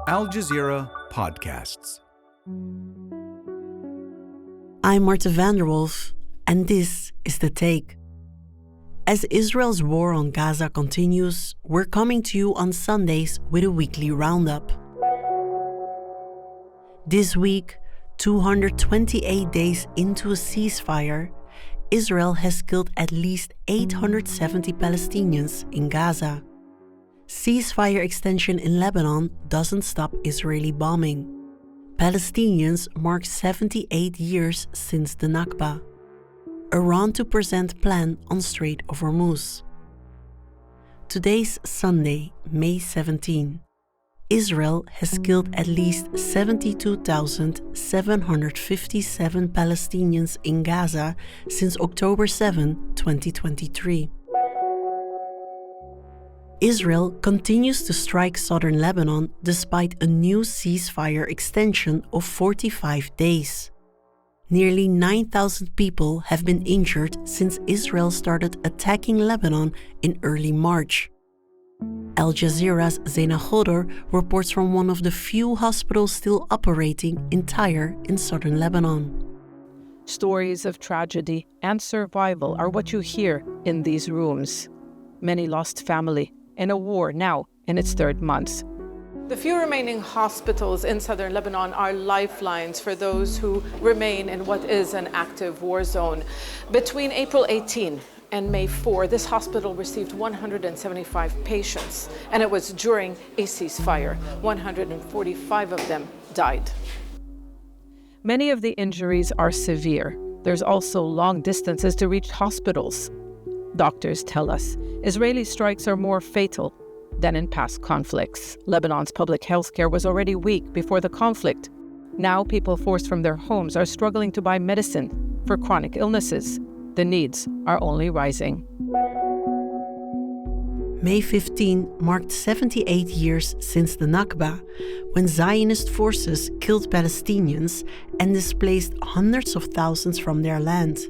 Al Jazeera Podcasts. I'm Marthe and this is The Take. As Israel's war on Gaza continues, we're coming to you on Sundays with a weekly roundup. This week, 228 days into a ceasefire, Israel has killed at least 870 Palestinians in Gaza. Ceasefire extension in Lebanon doesn't stop Israeli bombing. Palestinians mark 78 years since the Nakba. Iran to present plan on Strait of Hormuz. Today's Sunday, May 17. Israel has killed at least 72,757 Palestinians in Gaza since October 7, 2023. Israel continues to strike southern Lebanon despite a new ceasefire extension of 45 days. Nearly 9,000 people have been injured since Israel started attacking Lebanon in early March. Al Jazeera's Zeina Khodr reports from one of the few hospitals still operating in Tyre in southern Lebanon. Stories of tragedy and survival are what you hear in these rooms. Many lost family in a war now in its third month. The few remaining hospitals in southern Lebanon are lifelines for those who remain in what is an active war zone. Between April 18 and May 4, this hospital received 175 patients, and it was during a ceasefire. 145 of them died. Many of the injuries are severe. There's also long distances to reach hospitals. Doctors tell us Israeli strikes are more fatal than in past conflicts. Lebanon's public health care was already weak before the conflict. Now people forced from their homes are struggling to buy medicine for chronic illnesses. The needs are only rising. May 15 marked 78 years since the Nakba, when Zionist forces killed Palestinians and displaced hundreds of thousands from their land.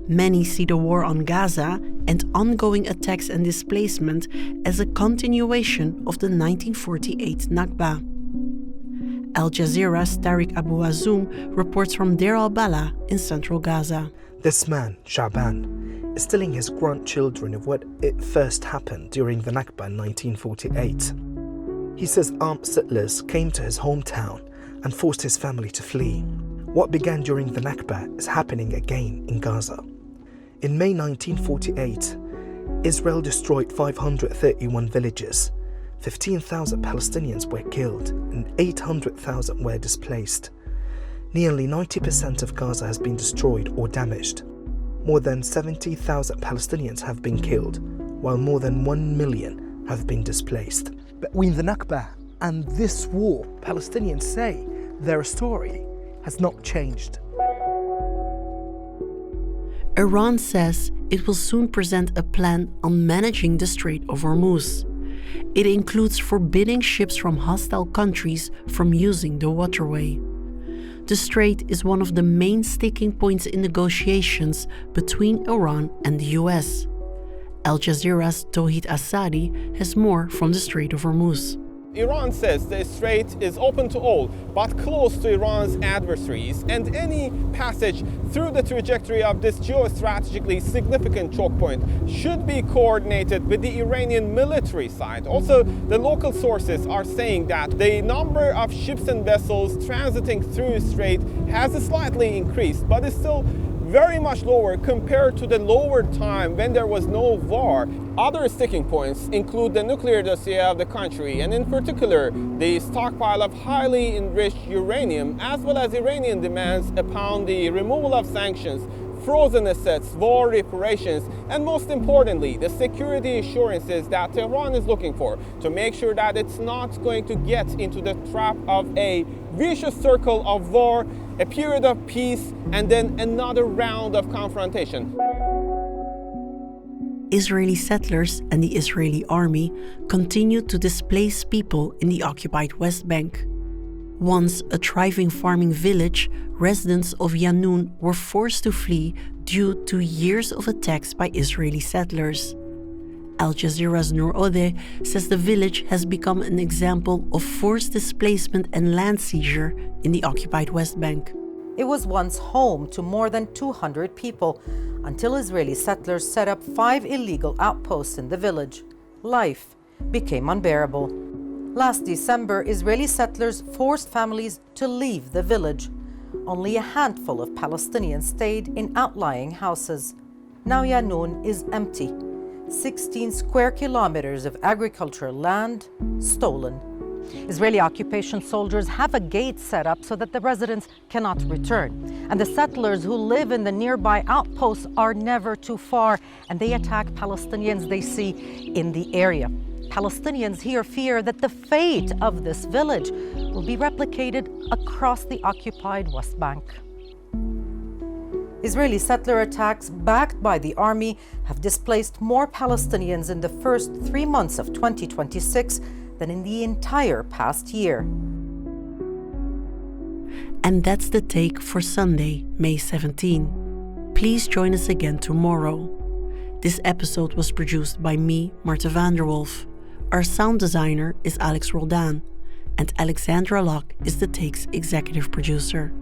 Many see the war on Gaza and ongoing attacks and displacement as a continuation of the 1948 Nakba. Al Jazeera's Tareq Azzoum reports from Deir al-Balah in central Gaza. This man, Shaban, is telling his grandchildren of what it first happened during the Nakba in 1948. He says armed settlers came to his hometown and forced his family to flee. What began during the Nakba is happening again in Gaza. In May 1948, Israel destroyed 531 villages, 15,000 Palestinians were killed, and 800,000 were displaced. Nearly 90% of Gaza has been destroyed or damaged. More than 70,000 Palestinians have been killed, while more than 1 million have been displaced. Between the Nakba and this war, Palestinians say their story has not changed. Iran says it will soon present a plan on managing the Strait of Hormuz. It includes forbidding ships from hostile countries from using the waterway. The strait is one of the main sticking points in negotiations between Iran and the US. Al Jazeera's Tohid Asadi has more from the Strait of Hormuz. Iran says the strait is open to all, but closed to Iran's adversaries, and any passage through the trajectory of this geostrategically significant choke point should be coordinated with the Iranian military side. Also, the local sources are saying that the number of ships and vessels transiting through the strait has slightly increased, but is still very much lower compared to the lower time when there was no war. Other sticking points include the nuclear dossier of the country, and in particular the stockpile of highly enriched uranium, as well as Iranian demands upon the removal of sanctions, frozen assets, war reparations, and most importantly, the security assurances that Tehran is looking for to make sure that it's not going to get into the trap of a vicious circle of war, a period of peace, and then another round of confrontation. Israeli settlers and the Israeli army continued to displace people in the occupied West Bank. Once a thriving farming village, residents of Yanun were forced to flee due to years of attacks by Israeli settlers. Al Jazeera's Nour Odeh says the village has become an example of forced displacement and land seizure in the occupied West Bank. It was once home to more than 200 people until Israeli settlers set up 5 illegal outposts in the village. Life became unbearable. Last December, Israeli settlers forced families to leave the village. Only a handful of Palestinians stayed in outlying houses. Now Yanoun is empty. 16 square kilometers of agricultural land stolen. Israeli occupation soldiers have a gate set up so that the residents cannot return. And the settlers who live in the nearby outposts are never too far, and they attack Palestinians they see in the area. Palestinians here fear that the fate of this village will be replicated across the occupied West Bank. Israeli settler attacks backed by the army have displaced more Palestinians in the first 3 months of 2026 than in the entire past year. And that's the take for Sunday, May 17. Please join us again tomorrow. This episode was produced by me, Marthe van der Wolf. Our sound designer is Alex Roldan, and Alexandra Locke is the Take's executive producer.